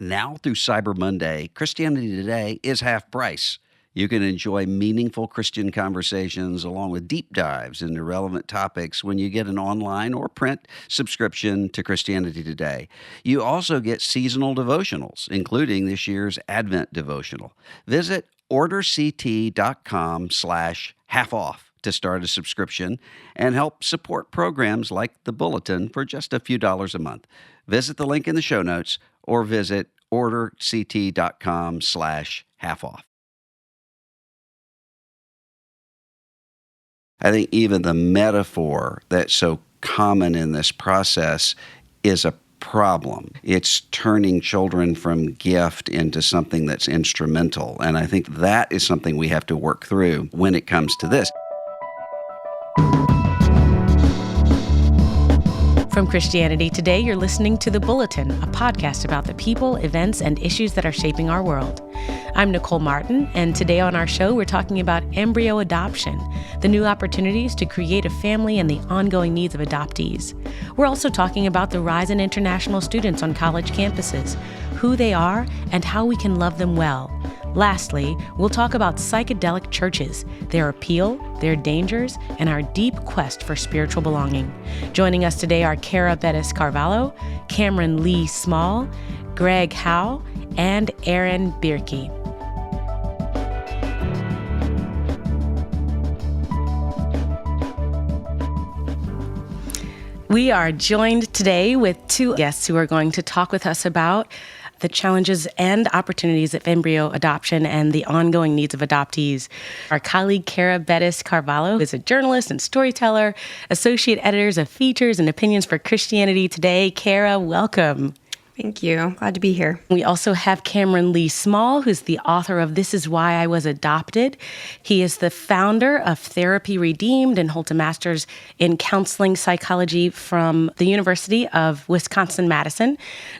Now through Cyber Monday, Christianity Today is half price. You can enjoy meaningful Christian conversations along with deep dives into relevant topics when you get an online or print subscription to Christianity Today. You also get seasonal devotionals, including this year's Advent devotional. Visit orderct.com/half-off to start a subscription and help support programs like The Bulletin for just a few dollars a month. Visit the link in the show notes or visit orderct.com/half-off. I think even the metaphor that's so common in this process is a problem. It's turning children from gift into something that's instrumental. And I think that is something we have to work through when it comes to this. From Christianity Today, you're listening to The Bulletin, a podcast about the people, events, and issues that are shaping our world. I'm Nicole Martin, and today on our show, we're talking about embryo adoption, the new opportunities to create a family and the ongoing needs of adoptees. We're also talking about the rise in international students on college campuses, who they are, and how we can love them well. Lastly, we'll talk about psychedelic churches, their appeal, their dangers, and our deep quest for spiritual belonging. Joining us today are Cara Bettis-Carvalho, Cameron Lee Small, Greg Howe, and Aaron Bierke. We are joined today with two guests who are going to talk with us about the challenges and opportunities of embryo adoption and the ongoing needs of adoptees. Our colleague, Cara Bettis-Carvalho, is a journalist and storyteller, associate editors of features and opinions for Christianity Today. Cara, welcome. Thank you. Glad to be here. We also have Cameron Lee Small, who's the author of This Is Why I Was Adopted. He is the founder of Therapy Redeemed and holds a master's in counseling psychology from the University of Wisconsin-Madison.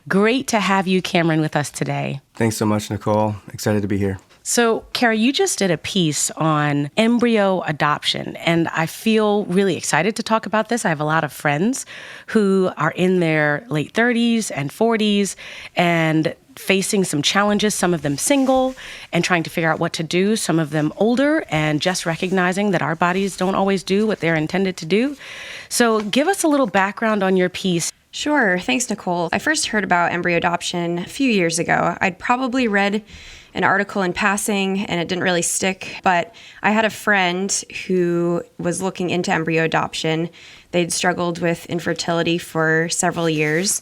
Great to have you, Cameron, with us today. Thanks so much, Nicole. Excited to be here. So, Cara, you just did a piece on embryo adoption, and I feel really excited to talk about this. I have a lot of friends who are in their late 30s and 40s and facing some challenges, some of them single and trying to figure out what to do, some of them older and just recognizing that our bodies don't always do what they're intended to do. So give us a little background on your piece. Sure. Thanks, Nicole. I first heard about embryo adoption a few years ago. I'd probably read an article in passing and it didn't really stick, but I had a friend who was looking into embryo adoption. They'd struggled with infertility for several years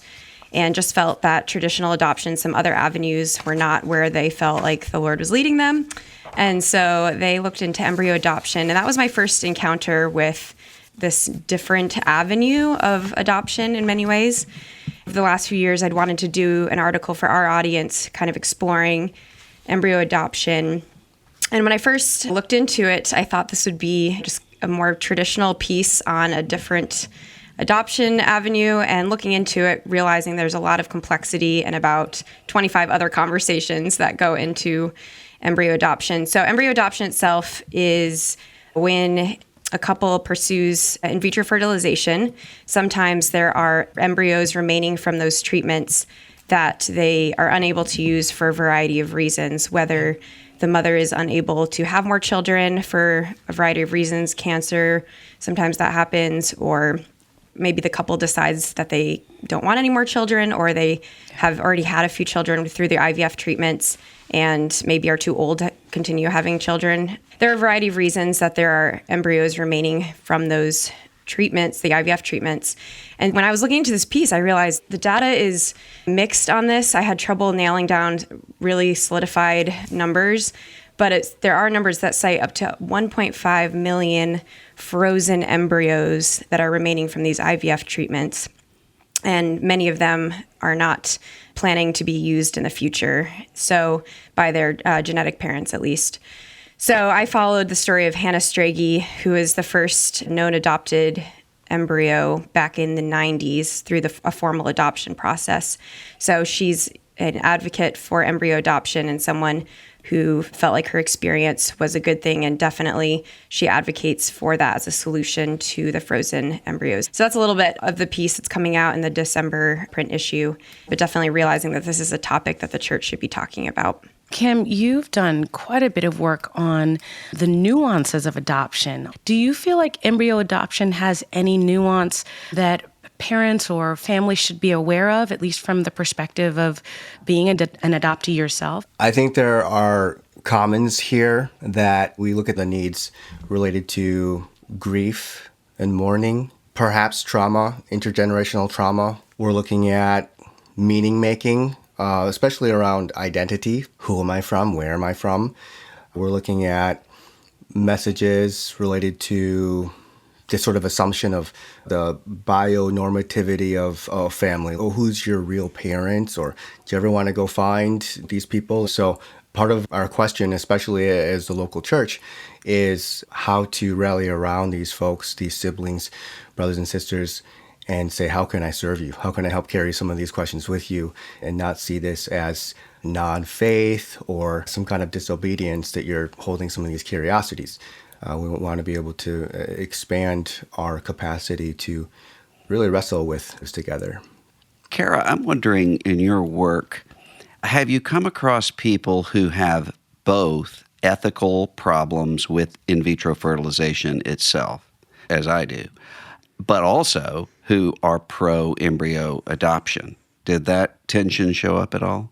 and just felt that traditional adoption, some other avenues, were not where they felt like the Lord was leading them. And so they looked into embryo adoption, and that was my first encounter with this different avenue of adoption in many ways. Over the last few years, I'd wanted to do an article for our audience, kind of exploring embryo adoption. And when I first looked into it, I thought this would be just a more traditional piece on a different adoption avenue, and looking into it, realizing there's a lot of complexity and about 25 other conversations that go into embryo adoption. So embryo adoption itself is when a couple pursues in vitro fertilization. Sometimes there are embryos remaining from those treatments that they are unable to use for a variety of reasons, whether the mother is unable to have more children for a variety of reasons, cancer, sometimes that happens, or maybe the couple decides that they don't want any more children, or they have already had a few children through the IVF treatments and maybe are too old to continue having children. There are a variety of reasons that there are embryos remaining from those treatments, the IVF treatments. And when I was looking into this piece, I realized the data is mixed on this. I had trouble nailing down really solidified numbers, but there are numbers that cite up to 1.5 million frozen embryos that are remaining from these IVF treatments. And many of them are not planning to be used in the future, so by their genetic parents at least. So I followed the story of Hannah Strage, who is the first known adopted embryo back in the 90s through a formal adoption process. So she's an advocate for embryo adoption and someone who felt like her experience was a good thing, and definitely she advocates for that as a solution to the frozen embryos. So that's a little bit of the piece that's coming out in the December print issue, but definitely realizing that this is a topic that the church should be talking about. Kim, you've done quite a bit of work on the nuances of adoption. Do you feel like embryo adoption has any nuance that parents or families should be aware of, at least from the perspective of being an adoptee yourself? I think there are commons here that we look at the needs related to grief and mourning, perhaps trauma, intergenerational trauma. We're looking at meaning making, especially around identity. Who am I from? Where am I from? We're looking at messages related to this sort of assumption of the bionormativity of a family. Oh, who's your real parents? Or do you ever want to go find these people? So part of our question, especially as the local church, is how to rally around these folks, these siblings, brothers and sisters, and say, how can I serve you? How can I help carry some of these questions with you and not see this as non-faith or some kind of disobedience that you're holding some of these curiosities? We want to be able to expand our capacity to really wrestle with this together. Kara, I'm wondering, in your work, have you come across people who have both ethical problems with in vitro fertilization itself, as I do, but also who are pro-embryo adoption? Did that tension show up at all?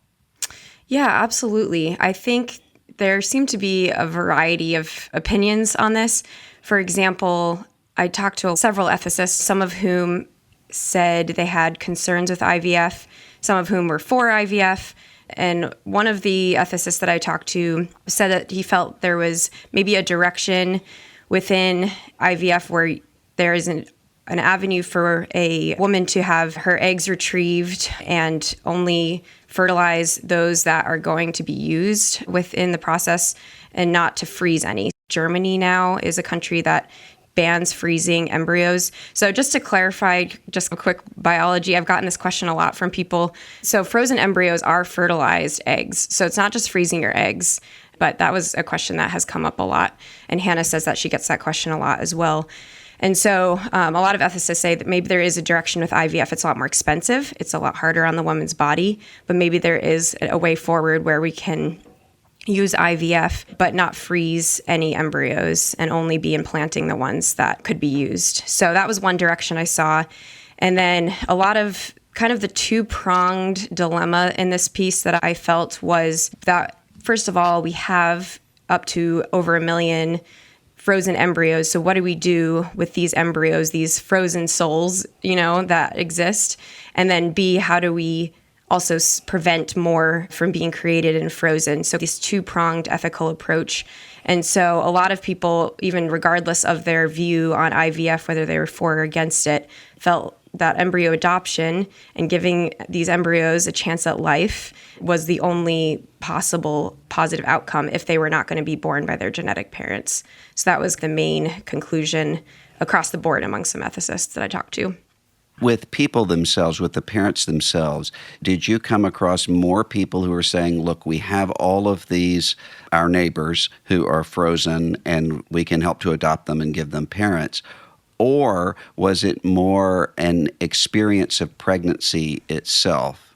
Yeah, absolutely. I think there seem to be a variety of opinions on this. For example, I talked to several ethicists, some of whom said they had concerns with IVF, some of whom were for IVF. And one of the ethicists that I talked to said that he felt there was maybe a direction within IVF where there is an avenue for a woman to have her eggs retrieved and only fertilize those that are going to be used within the process and not to freeze any. Germany now is a country that bans freezing embryos. So just to clarify, just a quick biology, I've gotten this question a lot from people. So frozen embryos are fertilized eggs. So it's not just freezing your eggs, but that was a question that has come up a lot. And Hannah says that she gets that question a lot as well. And so a lot of ethicists say that maybe there is a direction with IVF. It's a lot more expensive. It's a lot harder on the woman's body. But maybe there is a way forward where we can use IVF but not freeze any embryos and only be implanting the ones that could be used. So that was one direction I saw. And then a lot of kind of the two-pronged dilemma in this piece that I felt was that, first of all, we have up to over 1 million frozen embryos. So what do we do with these embryos, these frozen souls, that exist? And then B, how do we also prevent more from being created and frozen? So this two-pronged ethical approach. And so a lot of people, even regardless of their view on IVF, whether they were for or against it, felt that embryo adoption and giving these embryos a chance at life was the only possible positive outcome if they were not going to be born by their genetic parents. So that was the main conclusion across the board among some ethicists that I talked to. With people themselves, with the parents themselves, did you come across more people who are saying, look, we have all of these, our neighbors who are frozen, and we can help to adopt them and give them parents? Or was it more an experience of pregnancy itself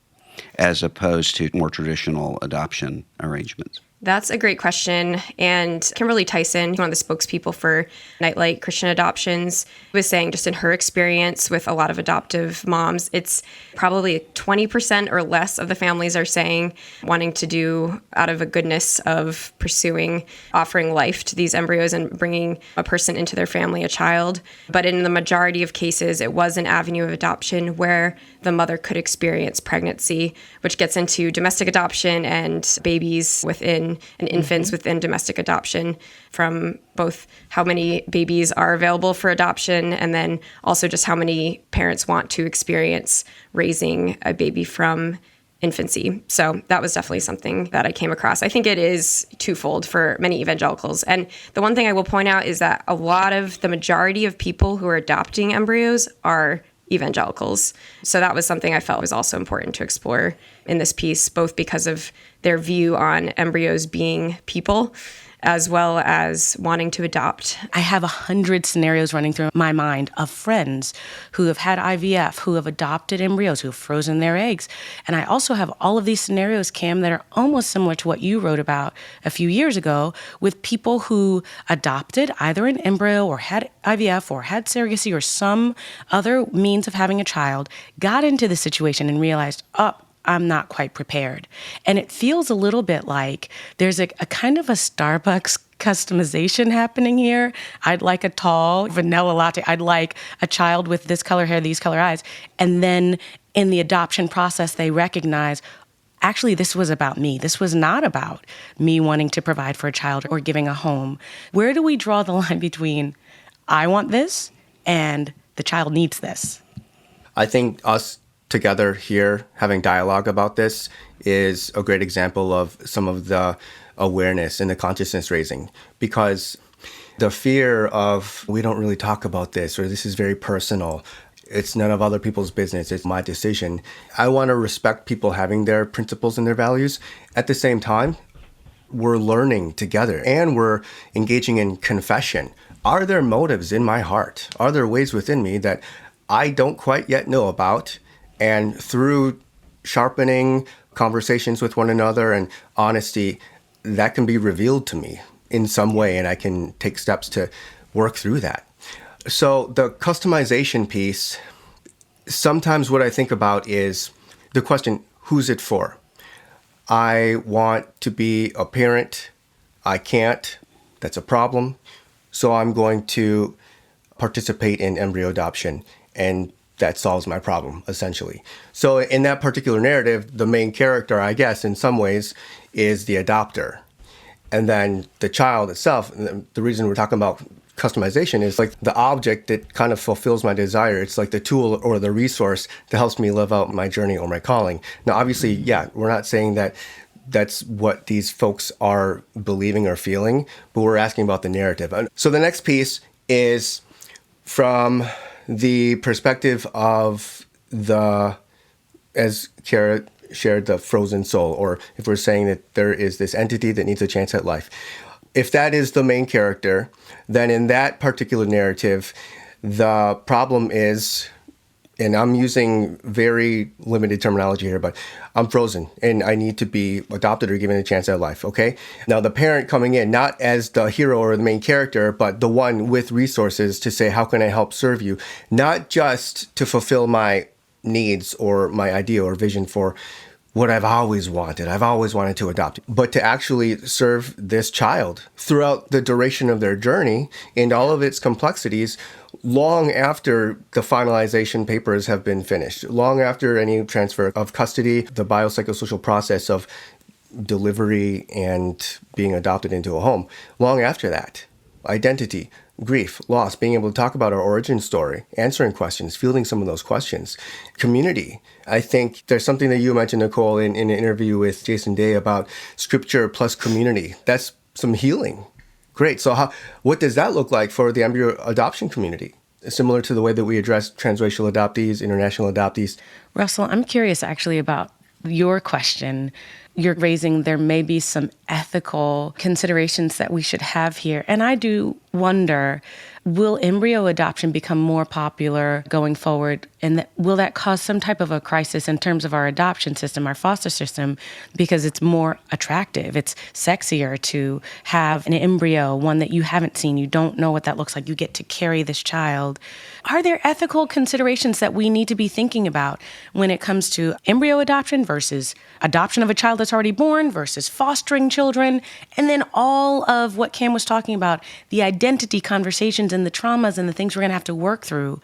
as opposed to more traditional adoption arrangements? That's a great question. And Kimberly Tyson, one of the spokespeople for Nightlight Christian Adoptions, was saying just in her experience with a lot of adoptive moms, it's probably 20% or less of the families are saying wanting to do out of a goodness of pursuing offering life to these embryos and bringing a person into their family, a child. But in the majority of cases, it was an avenue of adoption where the mother could experience pregnancy, which gets into domestic adoption and babies within and infants within domestic adoption, from both how many babies are available for adoption and then also just how many parents want to experience raising a baby from infancy. So that was definitely something that I came across. I think it is twofold for many evangelicals. And the one thing I will point out is that the majority of people who are adopting embryos are evangelicals. So that was something I felt was also important to explore in this piece, both because of their view on embryos being people, as well as wanting to adopt. I have 100 scenarios running through my mind of friends who have had IVF, who have adopted embryos, who have frozen their eggs. And I also have all of these scenarios, Cam, that are almost similar to what you wrote about a few years ago with people who adopted either an embryo or had IVF or had surrogacy or some other means of having a child, got into the situation and realized, I'm not quite prepared. And it feels a little bit like there's a kind of a Starbucks customization happening here. I'd like a tall vanilla latte. I'd like a child with this color hair, these color eyes. And then in the adoption process, they recognize, actually, this was about me. This was not about me wanting to provide for a child or giving a home. Where do we draw the line between I want this and the child needs this? I think us together here having dialogue about this is a great example of some of the awareness and the consciousness raising, because the fear of we don't really talk about this, or this is very personal, it's none of other people's business, it's my decision. I want to respect people having their principles and their values. At the same time, we're learning together and we're engaging in confession. Are there motives in my heart? Are there ways within me that I don't quite yet know about? And through sharpening conversations with one another and honesty, that can be revealed to me in some way, and I can take steps to work through that. So the customization piece, sometimes what I think about is the question, who's it for? I want to be a parent. I can't. That's a problem. So I'm going to participate in embryo adoption, and that solves my problem, essentially. So in that particular narrative, the main character, I guess, in some ways, is the adopter. And then the child itself, the reason we're talking about customization is like the object that kind of fulfills my desire. It's like the tool or the resource that helps me live out my journey or my calling. Now, obviously, yeah, we're not saying that that's what these folks are believing or feeling, but we're asking about the narrative. So the next piece is from the perspective of as Kara shared, the frozen soul, or if we're saying that there is this entity that needs a chance at life. If that is the main character, then in that particular narrative, the problem is, and I'm using very limited terminology here, but I'm frozen and I need to be adopted or given a chance at life, okay? Now, the parent coming in, not as the hero or the main character, but the one with resources to say, how can I help serve you? Not just to fulfill my needs or my idea or vision for what I've always wanted. I've always wanted to adopt, but to actually serve this child throughout the duration of their journey and all of its complexities, long after the finalization papers have been finished, long after any transfer of custody, the biopsychosocial process of delivery and being adopted into a home, long after that, identity, grief, loss, being able to talk about our origin story, answering questions, fielding some of those questions, community. I think there's something that you mentioned, Nicole, in an interview with Jason Day about scripture plus community. That's some healing. Great. So what does that look like for the embryo adoption community? Similar to the way that we address transracial adoptees, international adoptees. Russell, I'm curious actually about your question. You're raising there may be some ethical considerations that we should have here. And I do wonder, will embryo adoption become more popular going forward? And will that cause some type of a crisis in terms of our adoption system, our foster system, because it's more attractive, it's sexier to have an embryo, one that you haven't seen, you don't know what that looks like, you get to carry this child. Are there ethical considerations that we need to be thinking about when it comes to embryo adoption versus adoption of a child that's already born versus fostering children, and then all of what Cam was talking about, the identity conversations and the traumas and the things we're going to have to work through?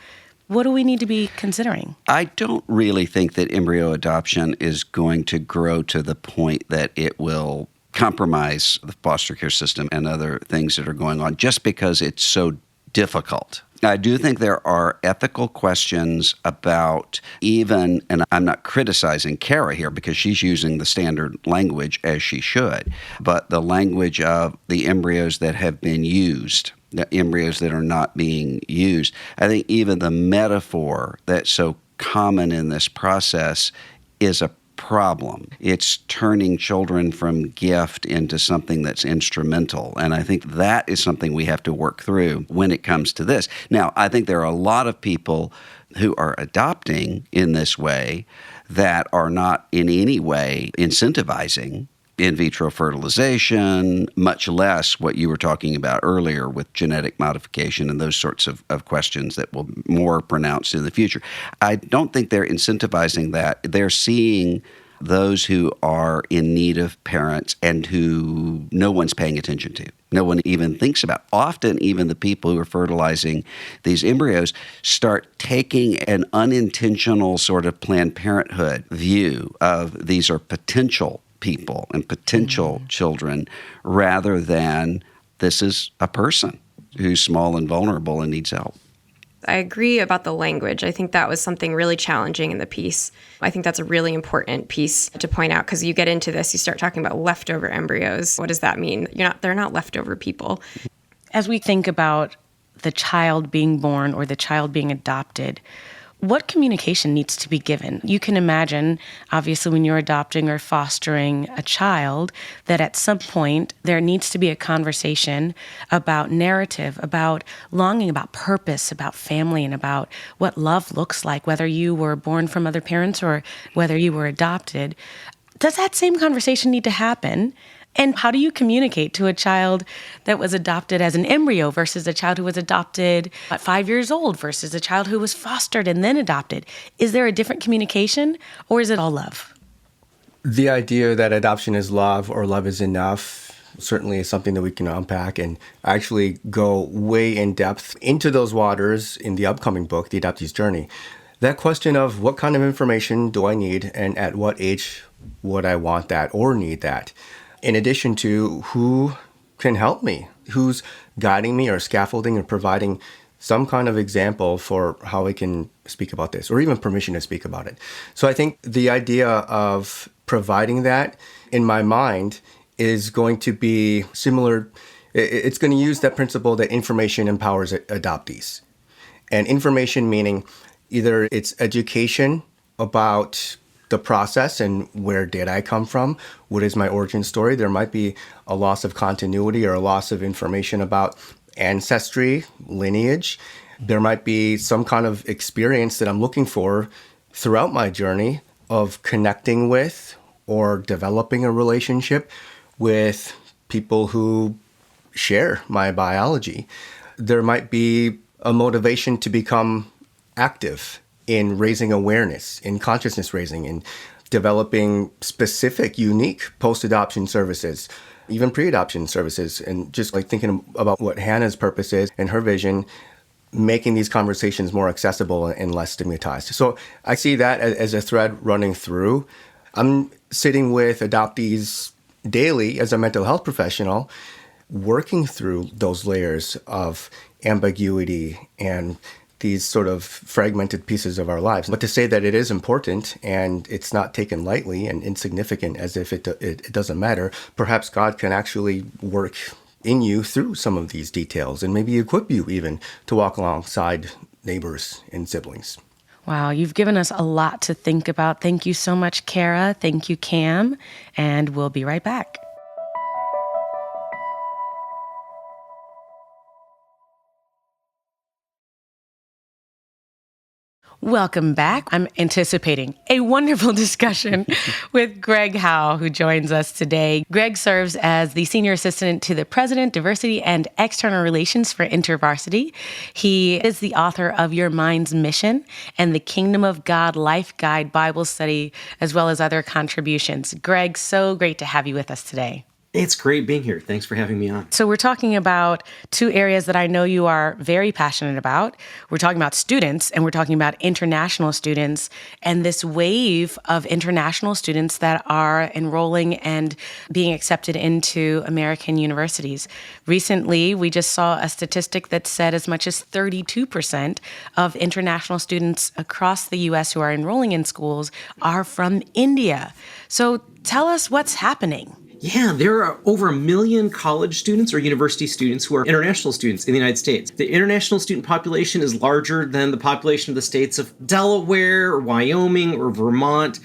What do we need to be considering? I don't really think that embryo adoption is going to grow to the point that it will compromise the foster care system and other things that are going on just because it's so difficult. I do think there are ethical questions about even, and I'm not criticizing Kara here because she's using the standard language as she should, but the language of the embryos that have been used, the embryos that are not being used. I think even the metaphor that's so common in this process is a problem. It's turning children from gift into something that's instrumental. And I think that is something we have to work through when it comes to this. Now, I think there are a lot of people who are adopting in this way that are not in any way incentivizing in vitro fertilization, much less what you were talking about earlier with genetic modification and those sorts of questions that will be more pronounced in the future. I don't think they're incentivizing that. They're seeing those who are in need of parents and who no one's paying attention to. No one even thinks about. Often, even the people who are fertilizing these embryos start taking an unintentional sort of Planned Parenthood view of these are potential people and potential children rather than this is a person who's small and vulnerable and needs help. I agree about the language. I think that was something really challenging in the piece. I think that's a really important piece to point out because you get into this, you start talking about leftover embryos. What does that mean? They're not leftover people. As we think about the child being born or the child being adopted, what communication needs to be given? You can imagine, obviously, when you're adopting or fostering a child, that at some point there needs to be a conversation about narrative, about longing, about purpose, about family, and about what love looks like, whether you were born from other parents or whether you were adopted. Does that same conversation need to happen? And how do you communicate to a child that was adopted as an embryo versus a child who was adopted at 5 years old versus a child who was fostered and then adopted? Is there a different communication or is it all love? The idea that adoption is love or love is enough certainly is something that we can unpack and actually go way in depth into those waters in the upcoming book, The Adoptee's Journey. That question of what kind of information do I need and at what age would I want that or need that? In addition to who can help me, who's guiding me or scaffolding or providing some kind of example for how I can speak about this or even permission to speak about it. So I think the idea of providing that in my mind is going to be similar. It's going to use that principle that information empowers adoptees. And information meaning either it's education about the process and where did I come from? What is my origin story? There might be a loss of continuity or a loss of information about ancestry, lineage. There might be some kind of experience that I'm looking for throughout my journey of connecting with or developing a relationship with people who share my biology. There might be a motivation to become active in raising awareness, in consciousness raising, in developing specific, unique post-adoption services, even pre-adoption services, and just like thinking about what Hannah's purpose is and her vision, making these conversations more accessible and less stigmatized. So I see that as a thread running through. I'm sitting with adoptees daily as a mental health professional, working through those layers of ambiguity and these sort of fragmented pieces of our lives. But to say that it is important and it's not taken lightly and insignificant as if it doesn't matter, perhaps God can actually work in you through some of these details and maybe equip you even to walk alongside neighbors and siblings. Wow, you've given us a lot to think about. Thank you so much, Kara. Thank you, Cam. And we'll be right back. Welcome back. I'm anticipating a wonderful discussion with Greg Howe, who joins us today. Greg serves as the Senior Assistant to the President, Diversity and External Relations for InterVarsity. He is the author of Your Mind's Mission and the Kingdom of God Life Guide Bible Study, as well as other contributions. Greg, so great to have you with us today. It's great being here. Thanks for having me on. So we're talking about two areas that I know you are very passionate about. We're talking about students, and we're talking about international students, and this wave of international students that are enrolling and being accepted into American universities. Recently, we just saw a statistic that said as much as 32% of international students across the U.S. who are enrolling in schools are from India. So tell us what's happening. Yeah, there are over 1 million college students or university students who are international students in the United States. The international student population is larger than the population of the states of Delaware or Wyoming or Vermont.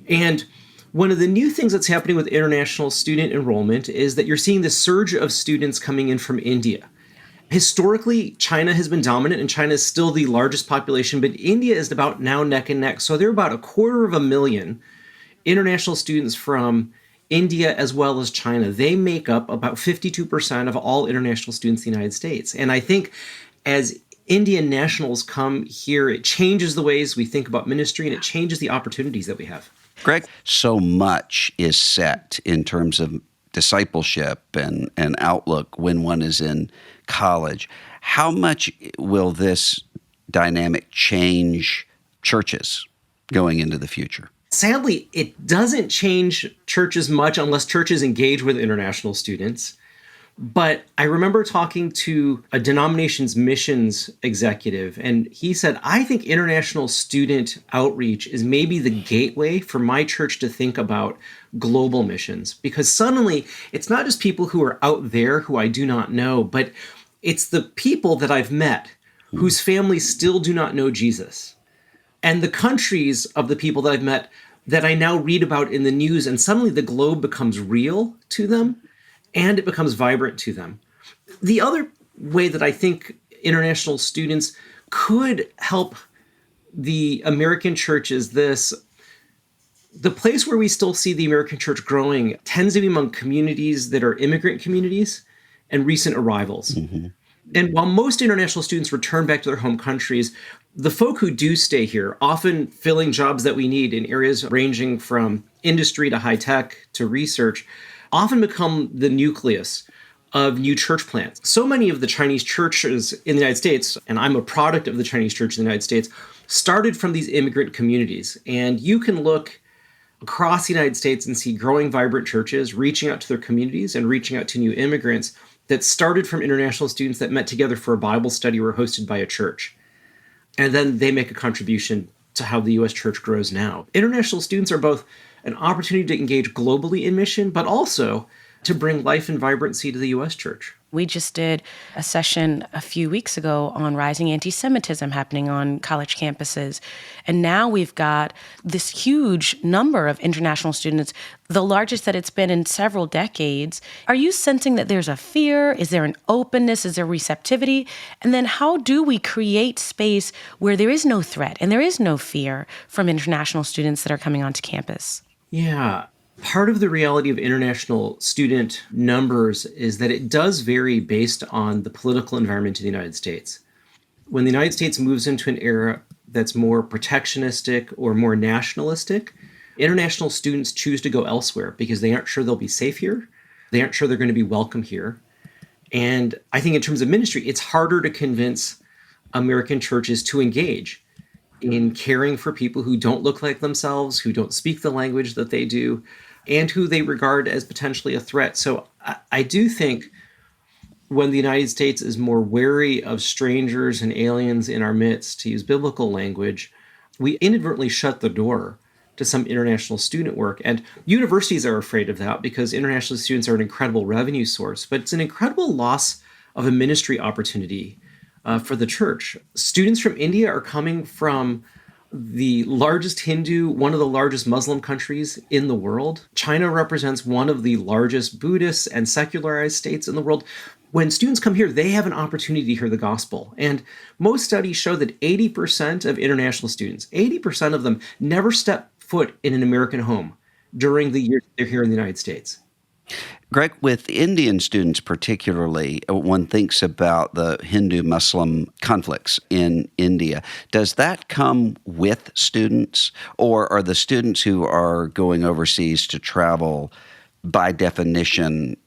And one of the new things that's happening with international student enrollment is that you're seeing this surge of students coming in from India. Historically, China has been dominant, and China is still the largest population, but India is about now neck and neck. So there are about 250,000 international students from India as well as China. They make up about 52% of all international students in the United States. And I think as Indian nationals come here, it changes the ways we think about ministry, and it changes the opportunities that we have. Greg, so much is set in terms of discipleship and outlook when one is in college. How much will this dynamic change churches going into the future? Sadly, it doesn't change churches much unless churches engage with international students. But I remember talking to a denomination's missions executive, and he said, I think international student outreach is maybe the gateway for my church to think about global missions. Because suddenly, it's not just people who are out there who I do not know, but it's the people that I've met whose families still do not know Jesus. And the countries of the people that I've met that I now read about in the news, and suddenly the globe becomes real to them. And it becomes vibrant to them. The other way that I think international students could help the American church is this. The place where we still see the American church growing tends to be among communities that are immigrant communities and recent arrivals. Mm-hmm. And while most international students return back to their home countries, the folk who do stay here, often filling jobs that we need in areas ranging from industry to high tech to research, often become the nucleus of new church plants. So many of the Chinese churches in the United States, and I'm a product of the Chinese church in the United States, started from these immigrant communities. And you can look across the United States and see growing, vibrant churches reaching out to their communities and reaching out to new immigrants that started from international students that met together for a Bible study or were hosted by a church. And then they make a contribution to how the U.S. church grows now. International students are both an opportunity to engage globally in mission, but also to bring life and vibrancy to the U.S. church. We just did a session a few weeks ago on rising anti-Semitism happening on college campuses. And now we've got this huge number of international students, the largest that it's been in several decades. Are you sensing that there's a fear? Is there an openness? Is there receptivity? And then how do we create space where there is no threat and there is no fear from international students that are coming onto campus? Yeah. Part of the reality of international student numbers is that it does vary based on the political environment in the United States. When the United States moves into an era that's more protectionistic or more nationalistic, international students choose to go elsewhere because they aren't sure they'll be safe here. They aren't sure they're going to be welcome here. And I think in terms of ministry, it's harder to convince American churches to engage in caring for people who don't look like themselves, who don't speak the language that they do, and who they regard as potentially a threat. So I do think when the United States is more wary of strangers and aliens in our midst, to use biblical language, we inadvertently shut the door to some international student work. And universities are afraid of that because international students are an incredible revenue source, but it's an incredible loss of a ministry opportunity for the church. Students from India are coming from the largest Hindu, one of the largest Muslim countries in the world. China represents one of the largest Buddhist and secularized states in the world. When students come here, they have an opportunity to hear the gospel. And most studies show that 80% of international students, 80% of them never step foot in an American home during the years they're here in the United States. Greg, with Indian students particularly, one thinks about the Hindu-Muslim conflicts in India. Does that come with students, or are the students who are going overseas to travel, by definition,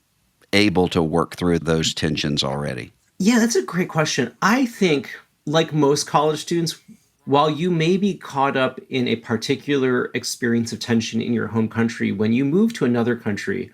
able to work through those tensions already? Yeah, that's a great question. I think, like most college students, while you may be caught up in a particular experience of tension in your home country, when you move to another country,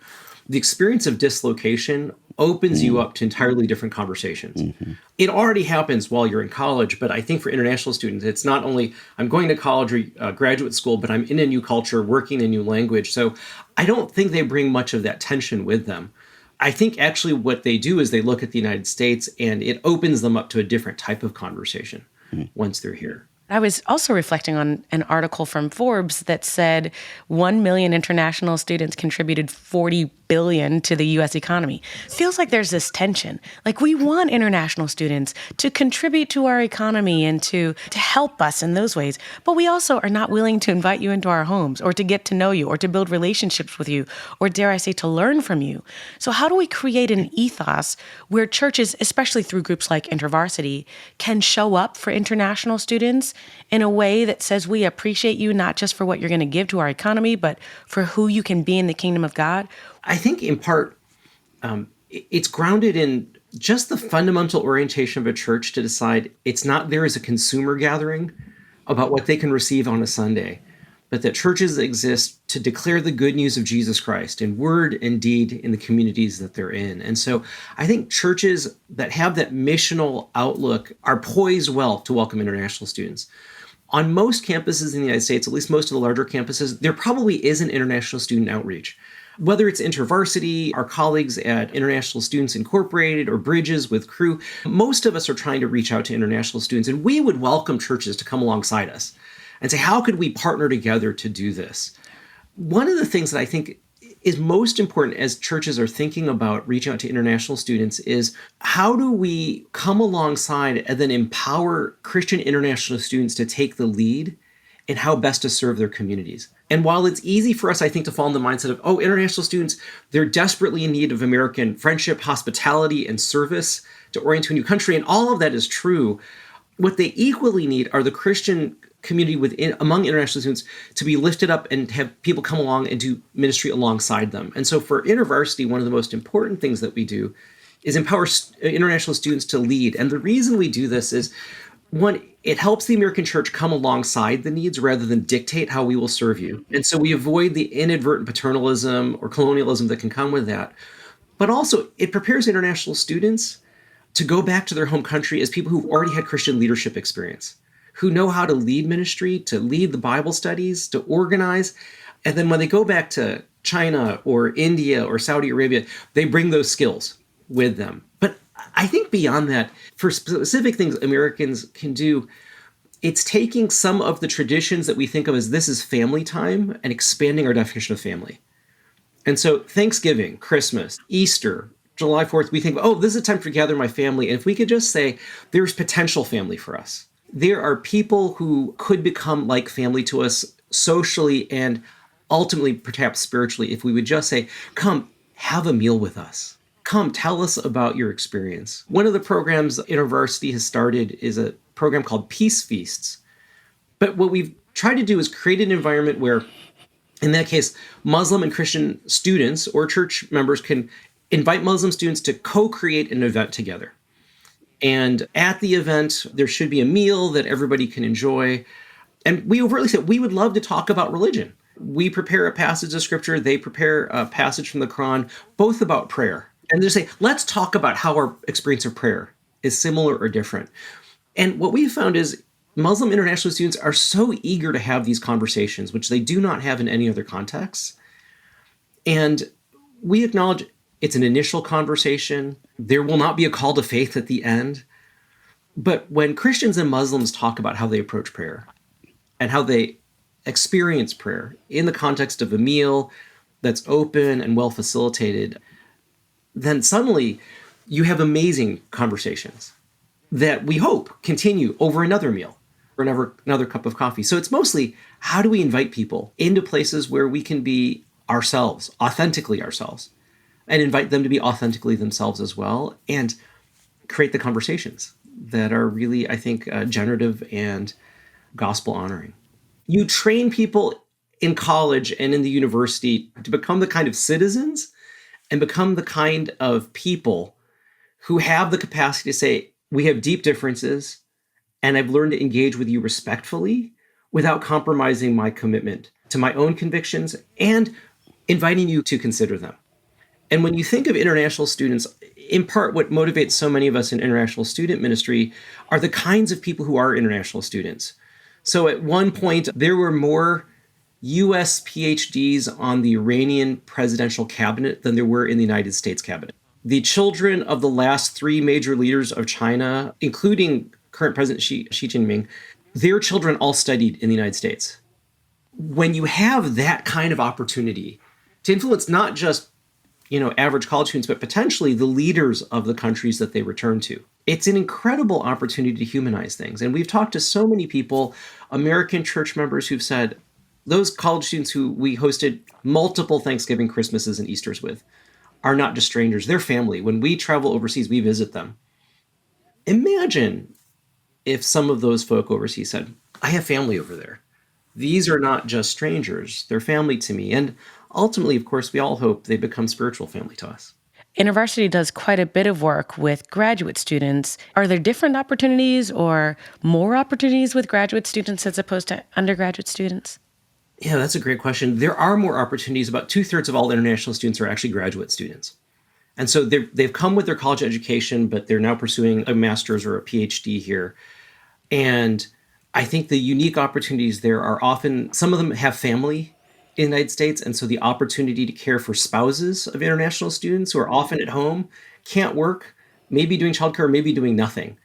the experience of dislocation opens you up to entirely different conversations. It already happens while you're in college, but I think for international students, it's not only I'm going to college or graduate school, but I'm in a new culture, working a new language. So I don't think they bring much of that tension with them. I think actually what they do is they look at the United States and it opens them up to a different type of conversation once they're here. I was also reflecting on an article from Forbes that said 1 million international students contributed 40 billion to the U.S. economy. Feels like there's this tension. Like we want international students to contribute to our economy and to help us in those ways. But we also are not willing to invite you into our homes or to get to know you or to build relationships with you or, dare I say, to learn from you. So how do we create an ethos where churches, especially through groups like InterVarsity, can show up for international students in a way that says we appreciate you not just for what you're going to give to our economy, but for who you can be in the kingdom of God? I think in part, it's grounded in just the fundamental orientation of a church to decide it's not there as a consumer gathering about what they can receive on a Sunday, but that churches exist to declare the good news of Jesus Christ in word and deed in the communities that they're in. And so I think churches that have that missional outlook are poised well to welcome international students. On most campuses in the United States, at least most of the larger campuses, there probably is an international student outreach. Whether it's InterVarsity, our colleagues at International Students Incorporated, or Bridges with Crew, most of us are trying to reach out to international students, and we would welcome churches to come alongside us and say, how could we partner together to do this? One of the things that I think is most important as churches are thinking about reaching out to international students is how do we come alongside and then empower Christian international students to take the lead in how best to serve their communities? And while it's easy for us, I think, to fall in the mindset of, oh, international students, they're desperately in need of American friendship, hospitality, and service to orient to a new country, and all of that is true, what they equally need are the Christian community among international students to be lifted up and have people come along and do ministry alongside them. And so for InterVarsity, one of the most important things that we do is empower international students to lead. And the reason we do this is, one, it helps the American church come alongside the needs rather than dictate how we will serve you. And so we avoid the inadvertent paternalism or colonialism that can come with that. But also, it prepares international students to go back to their home country as people who've already had Christian leadership experience, who know how to lead ministry, to lead the Bible studies, to organize. And then when they go back to China or India or Saudi Arabia, they bring those skills with them. But I think beyond that, for specific things Americans can do, it's taking some of the traditions that we think of as this is family time and expanding our definition of family. And so Thanksgiving, Christmas, Easter, July 4th, we think, oh, this is a time to gather my family. And if we could just say there's potential family for us. There are people who could become like family to us socially and ultimately perhaps spiritually if we would just say, come, have a meal with us. Come, tell us about your experience. One of the programs InterVarsity has started is a program called Peace Feasts. But what we've tried to do is create an environment where, in that case, Muslim and Christian students or church members can invite Muslim students to co-create an event together. And at the event, there should be a meal that everybody can enjoy. And we overtly said, we would love to talk about religion. We prepare a passage of scripture, they prepare a passage from the Quran, both about prayer. And they say, let's talk about how our experience of prayer is similar or different. And what we found is Muslim international students are so eager to have these conversations, which they do not have in any other context. And we acknowledge it's an initial conversation. There will not be a call to faith at the end. But when Christians and Muslims talk about how they approach prayer and how they experience prayer in the context of a meal that's open and well facilitated, then suddenly you have amazing conversations that we hope continue over another meal or another cup of coffee. So it's mostly how do we invite people into places where we can be ourselves, authentically ourselves, and invite them to be authentically themselves as well, and create the conversations that are really, I think, generative and gospel honoring. You train people in college and in the university to become the kind of citizens and become the kind of people who have the capacity to say, we have deep differences, and I've learned to engage with you respectfully without compromising my commitment to my own convictions and inviting you to consider them. And when you think of international students, in part, what motivates so many of us in international student ministry are the kinds of people who are international students. So at one point, there were more US PhDs on the Iranian presidential cabinet than there were in the United States cabinet. The children of the last three major leaders of China, including current President Xi Jinping, their children all studied in the United States. When you have that kind of opportunity to influence not just average college students, but potentially the leaders of the countries that they return to, it's an incredible opportunity to humanize things. And we've talked to so many people, American church members, who've said, those college students who we hosted multiple Thanksgiving, Christmases, and Easters with are not just strangers. They're family. When we travel overseas, we visit them. Imagine if some of those folk overseas said, I have family over there. These are not just strangers. They're family to me. And ultimately, of course, we all hope they become spiritual family to us. University does quite a bit of work with graduate students. Are there different opportunities or more opportunities with graduate students as opposed to undergraduate students? Yeah, that's a great question. There are more opportunities. About 2/3 of all international students are actually graduate students. And so they've come with their college education, but they're now pursuing a master's or a PhD here. And I think the unique opportunities there are often, some of them have family in the United States. And so the opportunity to care for spouses of international students who are often at home, can't work, maybe doing childcare, maybe doing nothing,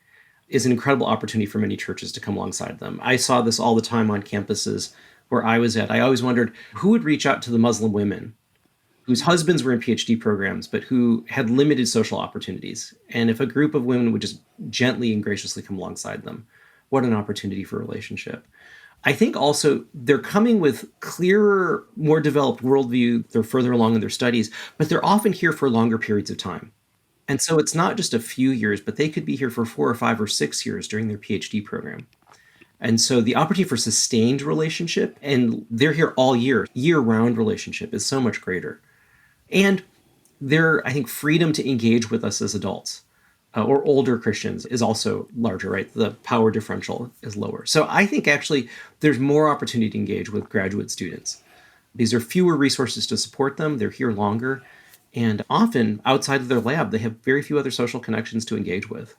is an incredible opportunity for many churches to come alongside them. I saw this all the time on campuses where I was at. I always wondered who would reach out to the Muslim women whose husbands were in PhD programs, but who had limited social opportunities. And if a group of women would just gently and graciously come alongside them, what an opportunity for relationship. I think also they're coming with clearer, more developed worldview. They're further along in their studies, but they're often here for longer periods of time. And so it's not just a few years, but they could be here for 4 or 5 or 6 years during their PhD program. And so the opportunity for sustained relationship, and they're here all year-round relationship, is so much greater. And their, I think, freedom to engage with us as adults or older Christians is also larger, right? The power differential is lower. So I think actually there's more opportunity to engage with graduate students. These are fewer resources to support them. They're here longer. And often outside of their lab, they have very few other social connections to engage with.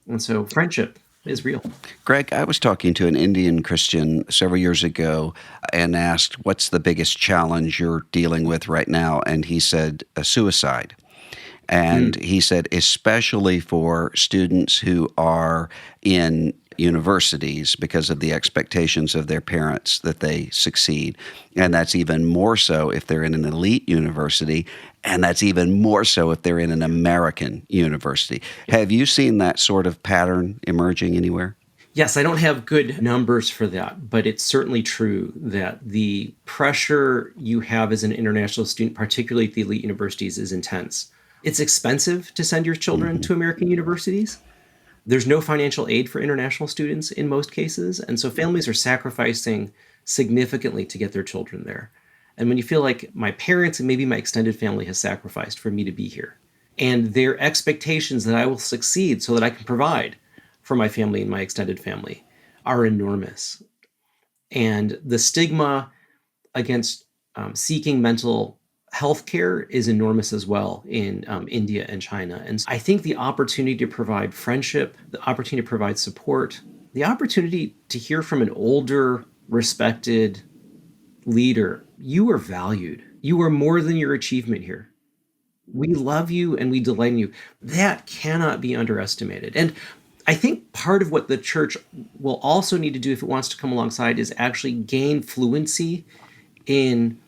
And so friendship is real. Greg, I was talking to an Indian Christian several years ago and asked, what's the biggest challenge you're dealing with right now? And he said, suicide. And he said, especially for students who are in universities because of the expectations of their parents that they succeed. And that's even more so if they're in an elite university. And that's even more so if they're in an American university. Have you seen that sort of pattern emerging anywhere? Yes, I don't have good numbers for that, but it's certainly true that the pressure you have as an international student, particularly at the elite universities, is intense. It's expensive to send your children to American universities. There's no financial aid for international students in most cases. And so families are sacrificing significantly to get their children there. And when you feel like my parents and maybe my extended family has sacrificed for me to be here, and their expectations that I will succeed so that I can provide for my family and my extended family are enormous. And the stigma against seeking mental health care is enormous as well in India and China. And I think the opportunity to provide friendship, the opportunity to provide support, the opportunity to hear from an older, respected leader, you are valued. You are more than your achievement here. We love you and we delight in you. That cannot be underestimated. And I think part of what the church will also need to do if it wants to come alongside is actually gain fluency in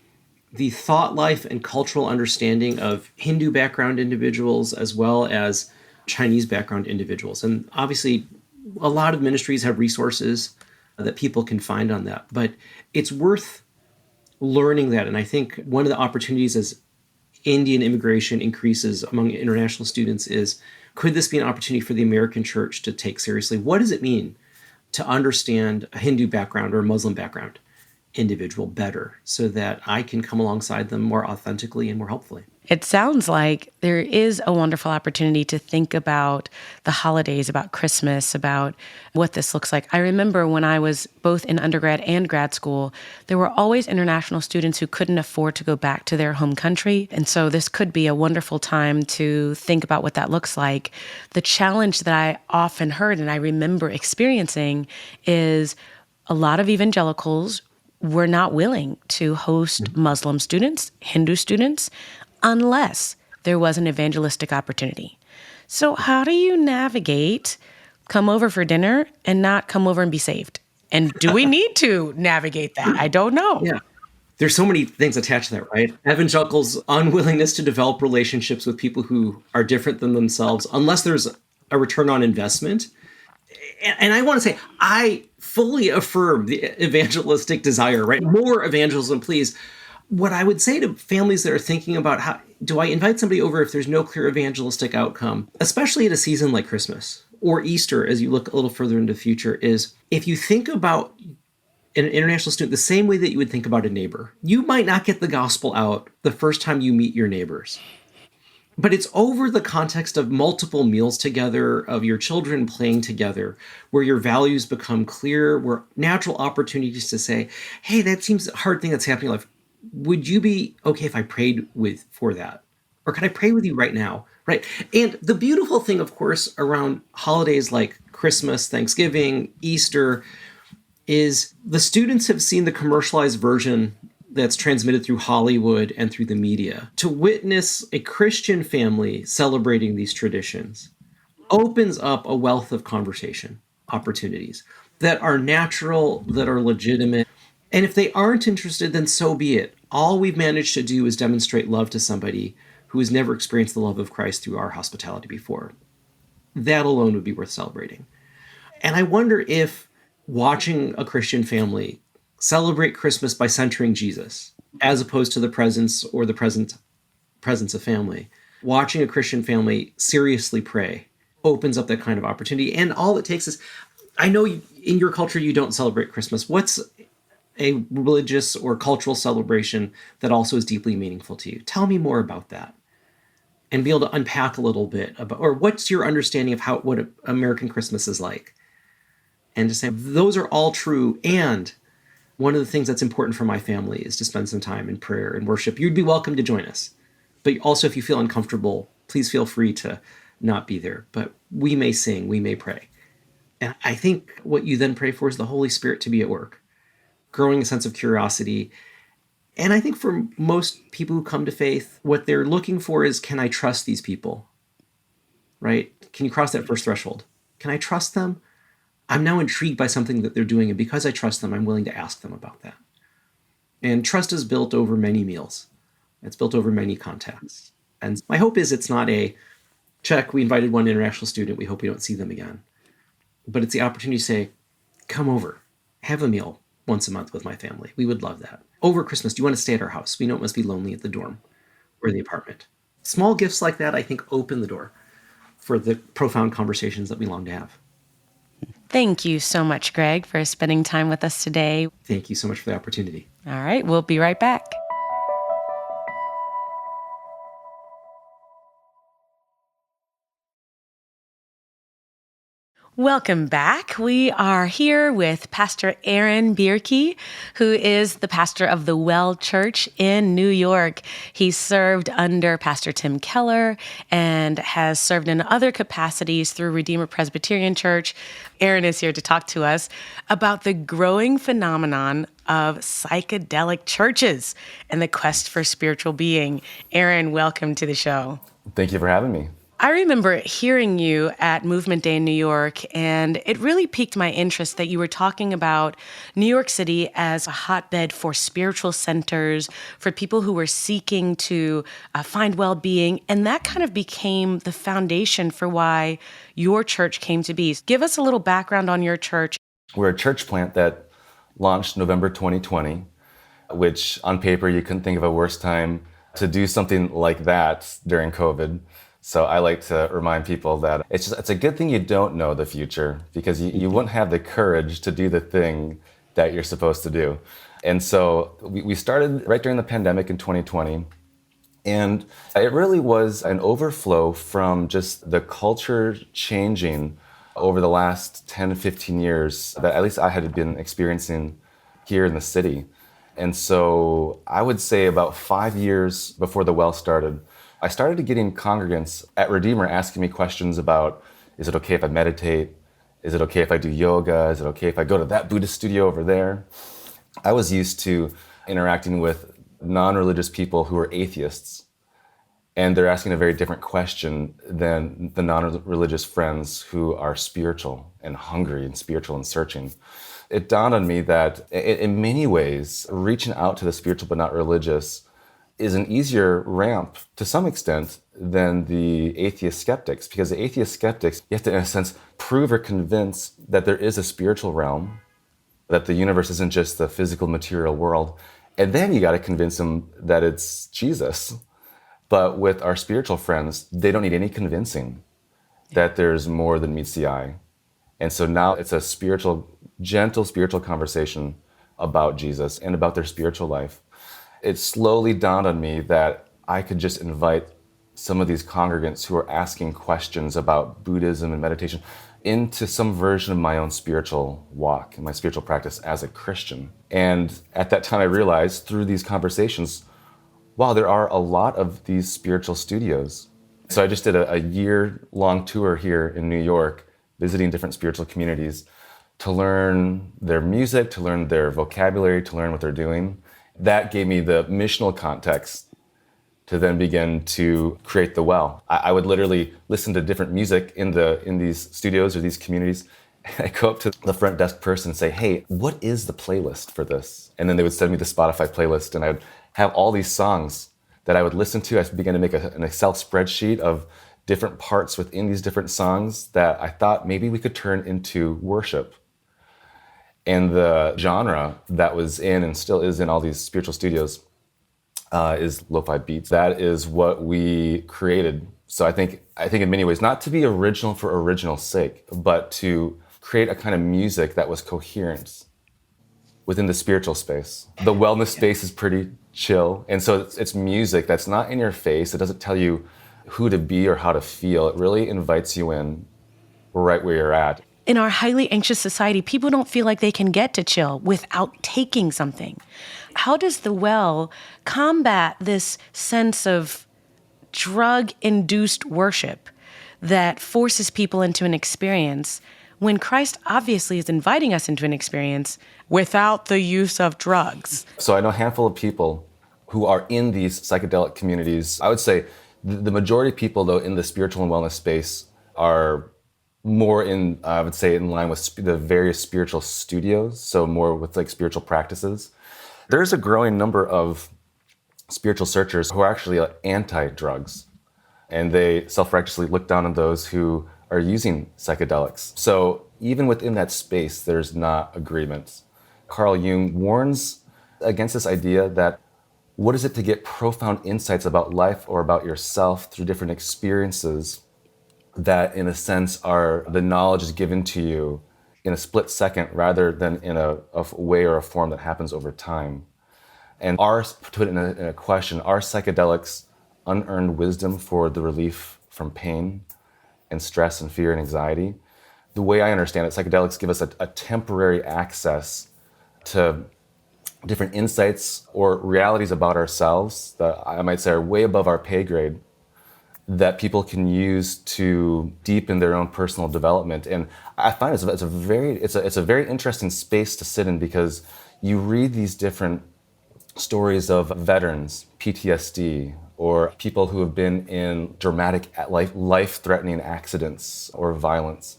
the thought life and cultural understanding of Hindu background individuals as well as Chinese background individuals. And obviously, a lot of ministries have resources that people can find on that. But it's worth learning that. And I think one of the opportunities as Indian immigration increases among international students is, could this be an opportunity for the American church to take seriously? What does it mean to understand a Hindu background or a Muslim background individual better so that I can come alongside them more authentically and more helpfully. It sounds like there is a wonderful opportunity to think about the holidays, about Christmas, about what this looks like. I remember when I was both in undergrad and grad school, there were always international students who couldn't afford to go back to their home country. And so this could be a wonderful time to think about what that looks like. The challenge that I often heard and I remember experiencing is a lot of evangelicals were not willing to host Muslim students, Hindu students, unless there was an evangelistic opportunity. So how do you navigate come over for dinner and not come over and be saved? And do we need to navigate that? I don't know. Yeah. There's so many things attached to that, right? Evangelicals' unwillingness to develop relationships with people who are different than themselves, unless there's a return on investment. And I want to say, I fully affirm the evangelistic desire, right? More evangelism, please. What I would say to families that are thinking about how do I invite somebody over if there's no clear evangelistic outcome, especially at a season like Christmas or Easter, as you look a little further into the future, is if you think about an international student the same way that you would think about a neighbor, you might not get the gospel out the first time you meet your neighbors. But it's over the context of multiple meals together, of your children playing together, where your values become clear, where natural opportunities to say, hey, that seems a hard thing that's happening in life. Would you be okay if I prayed for that? Or could I pray with you right now? Right. And the beautiful thing, of course, around holidays like Christmas, Thanksgiving, Easter, is the students have seen the commercialized version that's transmitted through Hollywood and through the media. To witness a Christian family celebrating these traditions opens up a wealth of conversation opportunities that are natural, that are legitimate. And if they aren't interested, then so be it. All we've managed to do is demonstrate love to somebody who has never experienced the love of Christ through our hospitality before. That alone would be worth celebrating. And I wonder if watching a Christian family celebrate Christmas by centering Jesus, as opposed to the presence or the presence of family, watching a Christian family seriously pray opens up that kind of opportunity. And all it takes is, I know in your culture you don't celebrate Christmas. What's a religious or cultural celebration that also is deeply meaningful to you? Tell me more about that. And be able to unpack a little bit about, or what's your understanding of what American Christmas is like? And to say, those are all true. And one of the things that's important for my family is to spend some time in prayer and worship. You'd be welcome to join us. But also, if you feel uncomfortable, please feel free to not be there. But we may sing, we may pray. And I think what you then pray for is the Holy Spirit to be at work, growing a sense of curiosity. And I think for most people who come to faith, what they're looking for is, can I trust these people? Right? Can you cross that first threshold? Can I trust them? I'm now intrigued by something that they're doing, and because I trust them, I'm willing to ask them about that. And trust is built over many meals. It's built over many contacts. And my hope is it's not a check, we invited one international student, we hope we don't see them again. But it's the opportunity to say, come over, have a meal once a month with my family. We would love that. Over Christmas, do you want to stay at our house? We know it must be lonely at the dorm or the apartment. Small gifts like that, I think, open the door for the profound conversations that we long to have. Thank you so much, Greg, for spending time with us today. Thank you so much for the opportunity. All right, we'll be right back. Welcome back. We are here with Pastor Aaron Bierke, who is the pastor of the Well Church in New York. He served under Pastor Tim Keller and has served in other capacities through Redeemer Presbyterian Church. Aaron is here to talk to us about the growing phenomenon of psychedelic churches and the quest for spiritual being. Aaron, welcome to the show. Thank you for having me. I remember hearing you at Movement Day in New York, and it really piqued my interest that you were talking about New York City as a hotbed for spiritual centers, for people who were seeking to find well-being, and that kind of became the foundation for why your church came to be. Give us a little background on your church. We're a church plant that launched November 2020, which on paper you couldn't think of a worse time to do something like that during COVID. So I like to remind people that it's a good thing you don't know the future, because you wouldn't have the courage to do the thing that you're supposed to do. And so we started right during the pandemic in 2020. And it really was an overflow from just the culture changing over the last 10, 15 years that at least I had been experiencing here in the city. And so I would say about 5 years before the well started, I started getting congregants at Redeemer asking me questions about, is it okay if I meditate? Is it okay if I do yoga? Is it okay if I go to that Buddhist studio over there? I was used to interacting with non-religious people who are atheists, and they're asking a very different question than the non-religious friends who are spiritual and hungry and spiritual and searching. It dawned on me that in many ways, reaching out to the spiritual but not religious is an easier ramp to some extent than the atheist skeptics, because the atheist skeptics, you have to, in a sense, prove or convince that there is a spiritual realm, that the universe isn't just the physical material world. And then you got to convince them that it's Jesus. But with our spiritual friends, they don't need any convincing that there's more than meets the eye. And so now it's a spiritual, gentle spiritual conversation about Jesus and about their spiritual life. It slowly dawned on me that I could just invite some of these congregants who are asking questions about Buddhism and meditation into some version of my own spiritual walk and my spiritual practice as a Christian. And at that time I realized through these conversations, wow, there are a lot of these spiritual studios. So I just did a year-long tour here in New York, visiting different spiritual communities to learn their music, to learn their vocabulary, to learn what they're doing. That gave me the missional context to then begin to create the well. I would literally listen to different music in these studios or these communities. I go up to the front desk person and say, hey, what is the playlist for this? And then they would send me the Spotify playlist, and I would have all these songs that I would listen to. I began to make an Excel spreadsheet of different parts within these different songs that I thought maybe we could turn into worship. And the genre that was in and still is in all these spiritual studios is lo-fi beats. That is what we created. So I think in many ways, not to be original for original's sake, but to create a kind of music that was coherent within the spiritual space. The wellness space is pretty chill. And so it's music that's not in your face. It doesn't tell you who to be or how to feel. It really invites you in right where you're at. In our highly anxious society, people don't feel like they can get to chill without taking something. How does the well combat this sense of drug-induced worship that forces people into an experience when Christ obviously is inviting us into an experience without the use of drugs? So I know a handful of people who are in these psychedelic communities. I would say the majority of people, though, in the spiritual and wellness space are more in, I would say, in line with the various spiritual studios, so more with like spiritual practices. There's a growing number of spiritual searchers who are actually like anti-drugs, and they self-righteously look down on those who are using psychedelics. So even within that space, there's not agreement. Carl Jung warns against this idea that what is it to get profound insights about life or about yourself through different experiences that in a sense are the knowledge is given to you in a split second rather than in a way or a form that happens over time. And to put it in a question, are psychedelics unearned wisdom for the relief from pain and stress and fear and anxiety? The way I understand it, psychedelics give us a temporary access to different insights or realities about ourselves that I might say are way above our pay grade, that people can use to deepen their own personal development. And I find it's a very interesting space to sit in, because you read these different stories of veterans, PTSD, or people who have been in dramatic life-threatening accidents or violence.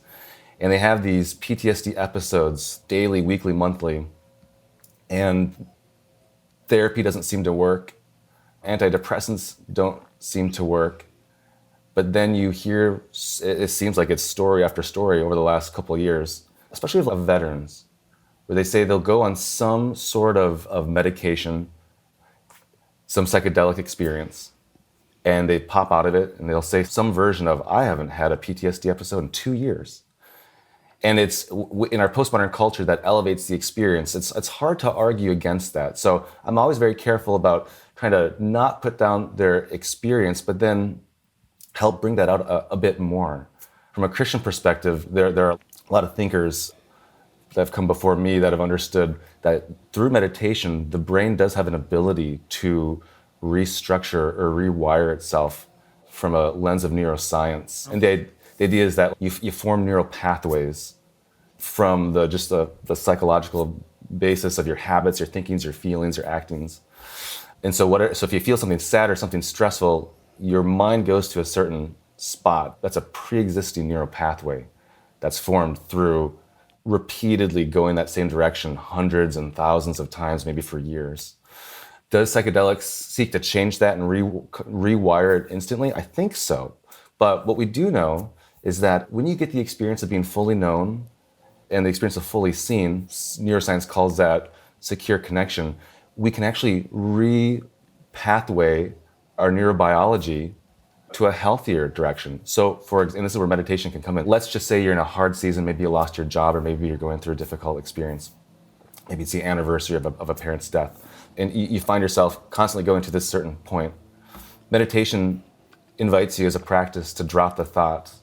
And they have these PTSD episodes daily, weekly, monthly, and therapy doesn't seem to work. Antidepressants don't seem to work. But then you hear, it seems like it's story after story over the last couple of years, especially of veterans, where they say they'll go on some sort of medication, some psychedelic experience, and they pop out of it and they'll say some version of, I haven't had a PTSD episode in 2 years. And it's in our postmodern culture that elevates the experience. It's hard to argue against that. So I'm always very careful about trying to not put down their experience, but then help bring that out a bit more. From a Christian perspective, there are a lot of thinkers that have come before me that have understood that through meditation, the brain does have an ability to restructure or rewire itself from a lens of neuroscience. And the idea is that you form neural pathways from the psychological basis of your habits, your thinkings, your feelings, your actings. And so if you feel something sad or something stressful, your mind goes to a certain spot. That's a pre-existing neural pathway that's formed through repeatedly going that same direction hundreds and thousands of times, maybe for years. Does psychedelics seek to change that and rewire it instantly? I think so. But what we do know is that when you get the experience of being fully known and the experience of fully seen, neuroscience calls that secure connection, we can actually re-pathway our neurobiology to a healthier direction. So, and this is where meditation can come in. Let's just say you're in a hard season, maybe you lost your job, or maybe you're going through a difficult experience. Maybe it's the anniversary of a parent's death, and you find yourself constantly going to this certain point. Meditation invites you as a practice to drop the thought,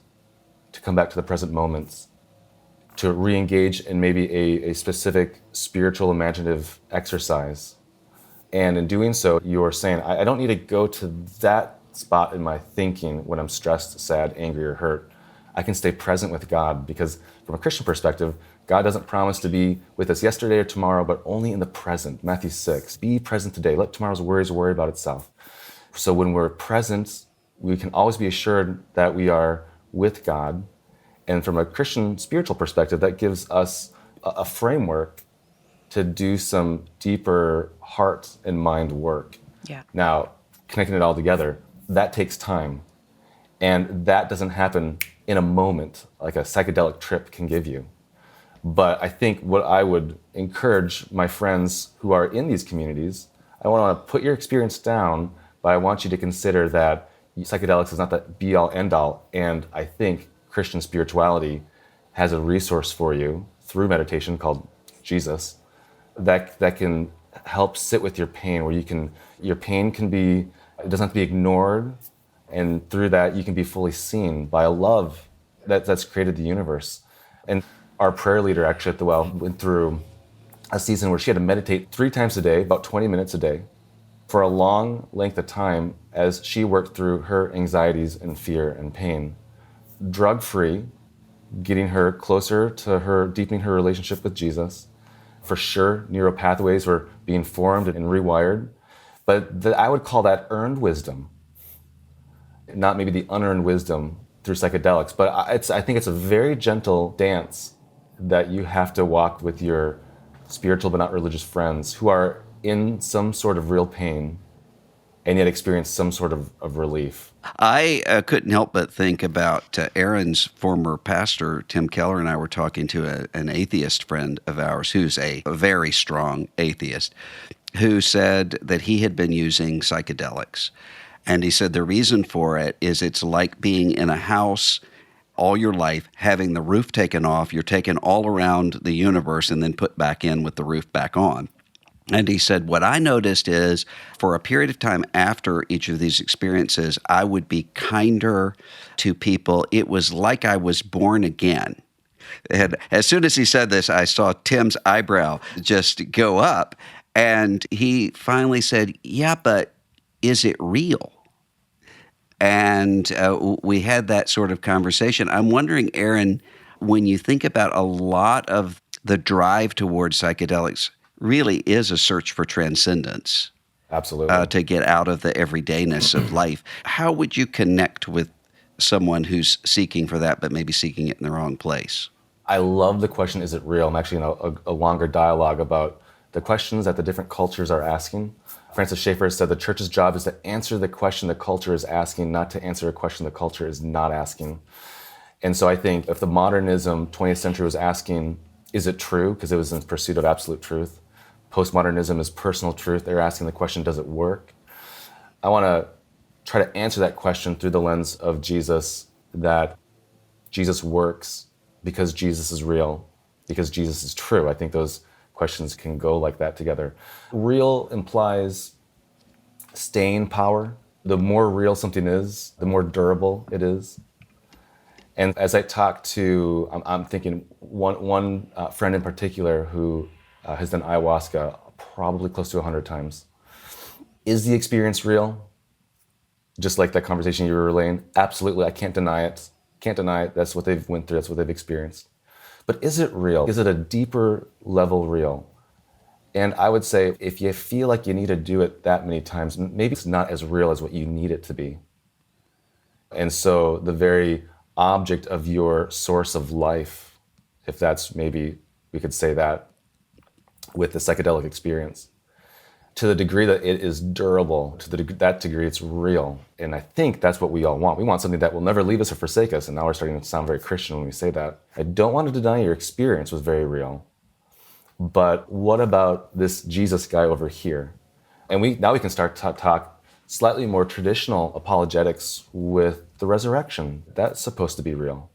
to come back to the present moments, to re-engage in maybe a specific spiritual imaginative exercise. And in doing so, you're saying, I don't need to go to that spot in my thinking when I'm stressed, sad, angry, or hurt. I can stay present with God, because from a Christian perspective, God doesn't promise to be with us yesterday or tomorrow, but only in the present. Matthew 6, be present today. Let tomorrow's worries worry about itself. So when we're present, we can always be assured that we are with God. And from a Christian spiritual perspective, that gives us a framework to do some deeper heart and mind work. Yeah. Now, connecting it all together, that takes time. And that doesn't happen in a moment like a psychedelic trip can give you. But I think what I would encourage my friends who are in these communities, I want to put your experience down, but I want you to consider that psychedelics is not the be-all, end-all. And I think Christian spirituality has a resource for you through meditation called Jesus that can help sit with your pain, where your pain it doesn't have to be ignored, and through that you can be fully seen by a love that's created the universe. And our prayer leader actually at the well went through a season where she had to meditate 3 times a day, about 20 minutes a day, for a long length of time as she worked through her anxieties and fear and pain. Drug-free, getting her closer to deepening her relationship with Jesus. For sure, neural pathways were being formed and rewired. But I would call that earned wisdom, not maybe the unearned wisdom through psychedelics. But I think it's a very gentle dance that you have to walk with your spiritual but not religious friends who are in some sort of real pain and yet experience some sort of relief. I couldn't help but think about Aaron's former pastor, Tim Keller, and I were talking to an atheist friend of ours who's a very strong atheist, who said that he had been using psychedelics. And he said the reason for it is it's like being in a house all your life, having the roof taken off. You're taken all around the universe and then put back in with the roof back on. And he said, what I noticed is for a period of time after each of these experiences, I would be kinder to people. It was like I was born again. And as soon as he said this, I saw Tim's eyebrow just go up. And he finally said, yeah, but is it real? And we had that sort of conversation. I'm wondering, Aaron, when you think about a lot of the drive towards psychedelics, really is a search for transcendence. Absolutely. To get out of the everydayness of life. How would you connect with someone who's seeking for that, but maybe seeking it in the wrong place? I love the question, is it real? I'm actually in a longer dialogue about the questions that the different cultures are asking. Francis Schaeffer said the church's job is to answer the question the culture is asking, not to answer a question the culture is not asking. And so I think if the modernism 20th century was asking, is it true? Because it was in pursuit of absolute truth. Postmodernism is personal truth. They're asking the question, does it work? I want to try to answer that question through the lens of Jesus, that Jesus works because Jesus is real, because Jesus is true. I think those questions can go like that together. Real implies staying power. The more real something is, the more durable it is. And as I talk to, I'm thinking one friend in particular who has done ayahuasca probably close to 100 times. Is the experience real? Just like that conversation you were relaying? Absolutely, I can't deny it. Can't deny it. That's what they've went through. That's what they've experienced. But is it real? Is it a deeper level real? And I would say if you feel like you need to do it that many times, maybe it's not as real as what you need it to be. And so the very object of your source of life, if that's maybe we could say that with the psychedelic experience, to the degree that it is durable, that degree it's real. And I think that's what we all want. We want something that will never leave us or forsake us. And now we're starting to sound very Christian when we say that. I don't want to deny your experience was very real. But what about this Jesus guy over here? And now we can start to talk slightly more traditional apologetics with the resurrection. That's supposed to be real.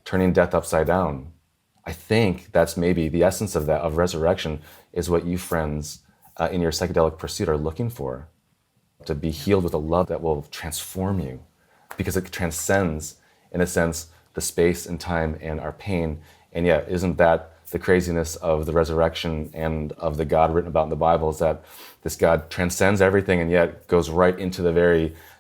Turning death upside down. I think that's maybe the essence of that, of resurrection, is what you friends in your psychedelic pursuit are looking for. To be healed with a love that will transform you, because it transcends, in a sense, the space and time and our pain. And yet, isn't that the craziness of the resurrection and of the God written about in the Bible, is that this God transcends everything and yet goes right into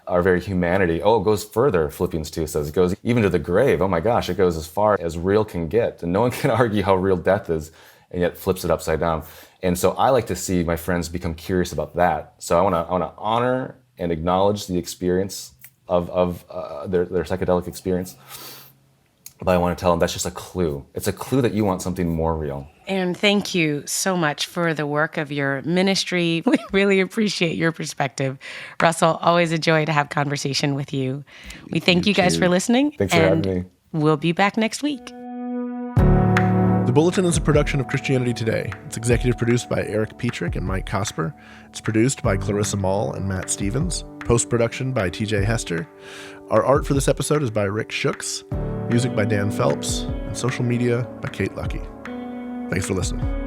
our very humanity. Oh, it goes further, Philippians 2 says. It goes even to the grave. Oh my gosh, it goes as far as real can get. And no one can argue how real death is, and yet flips it upside down. And so I like to see my friends become curious about that. So I want to honor and acknowledge the experience of their psychedelic experience. But I want to tell them that's just a clue. It's a clue that you want something more real. Aaron, thank you so much for the work of your ministry. We really appreciate your perspective. Russell, always a joy to have conversation with you. We thank you guys for listening. Thanks for having me. We'll be back next week. The Bulletin is a production of Christianity Today. It's executive produced by Eric Petrick and Mike Cosper. It's produced by Clarissa Mall and Matt Stevens. Post-production by TJ Hester. Our art for this episode is by Rick Shooks. Music by Dan Phelps. And social media by Kate Lucky. Thanks for listening.